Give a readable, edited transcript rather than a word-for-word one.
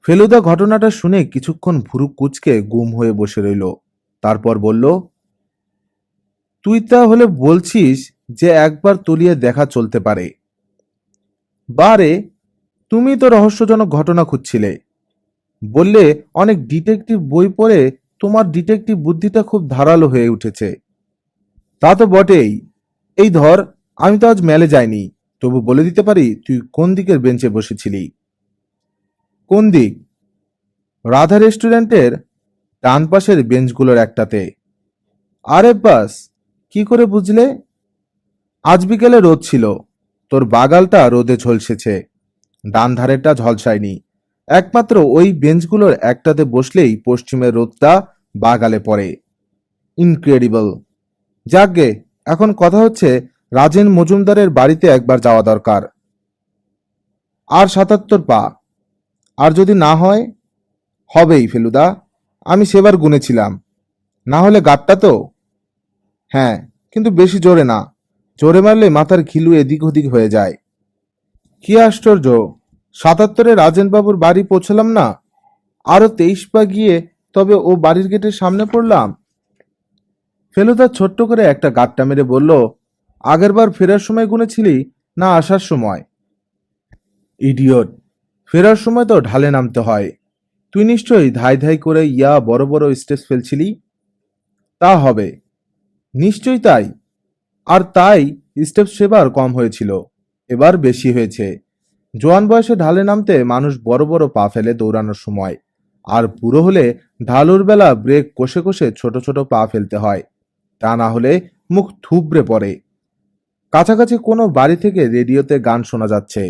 ফেলুদা ঘটনাটা শুনে কিছুক্ষণ ভুরু কুঁচকে গুম হয়ে বসে রইল। তারপর বলল, তুই তাহলে বলছিস যে একবার তলিয়ে দেখা চলতে পারে? বারে, তুমি তো রহস্যজনক ঘটনা খুঁজছিলে, বললে অনেক ডিটেকটিভ বই পড়ে তোমার ডিটেকটিভ বুদ্ধিটা খুব ধারালো হয়ে উঠেছে। তা তো বটেই। এই ধর, আমি তো আজ মেলে যাইনি, তবু বলে দিতে পারি তুই কোন দিকের বেঞ্চে বসেছিলি। কোন দিক? রাধা রেস্টুরেন্টের ডান পাশের বেঞ্চগুলোর একটাতে। আরে বাস, কি করে বুঝলে? আজ বিকেলে রোদ ছিল, তোর বাগালটা রোদে ঝলসেছে, ডান ধারেরটা ঝলসায়নি। একমাত্র ওই বেঞ্চগুলোর একটাতে বসলেই পশ্চিমের রোদটা বাগালে পড়ে। ইনক্রেডিবল। যাকগে, এখন কথা হচ্ছে রাজেন মজুমদারের বাড়িতে একবার যাওয়া দরকার। আর ৭৭ পা। আর যদি না হয়? হবেই ফেলুদা, আমি সেবার গুনেছিলাম। না হলে গাঁটটা তো। হ্যাঁ, কিন্তু বেশি জোরে না, জোরে মারলে মাথার ঘিলু এদিক ওদিক হয়ে যায়। কি আশ্চর্য, ৭৭-এ রাজেনবাবুর বাড়ি পৌঁছলাম না, আরো ২৩ পা গিয়ে তবে ও বাড়ির গেটের সামনে পড়লাম। ফেলুদা ছোট্ট করে একটা গাঁটটা মেরে বলল, আগেরবার ফেরার সময় গুনেছিলি না আসার সময়? ইডিয়ট, ফেরার সময় তো ঢালে নামতে হয়। তুই নিশ্চয়ই ধাই ধাই করে বড় বড় স্টেজ ফেলছিলি। তা হবে, নিশ্চয়ই তাই। আর তাই স্টেপ সেবার কম হয়েছিল, এবার বেশি হয়েছে। জোয়ান বয়সে ঢালে নামতে মানুষ বড় বড় পা ফেলে দৌড়ানোর সময়, আর বুড়ো হলে ঢালুর বেলা ব্রেক কষে কষে ছোট ছোট পা ফেলতে হয়, তা না হলে মুখ থুবড়ে পড়ে। কাছাকাছি কোনো বাড়ি থেকে রেডিওতে গান শোনা যাচ্ছে,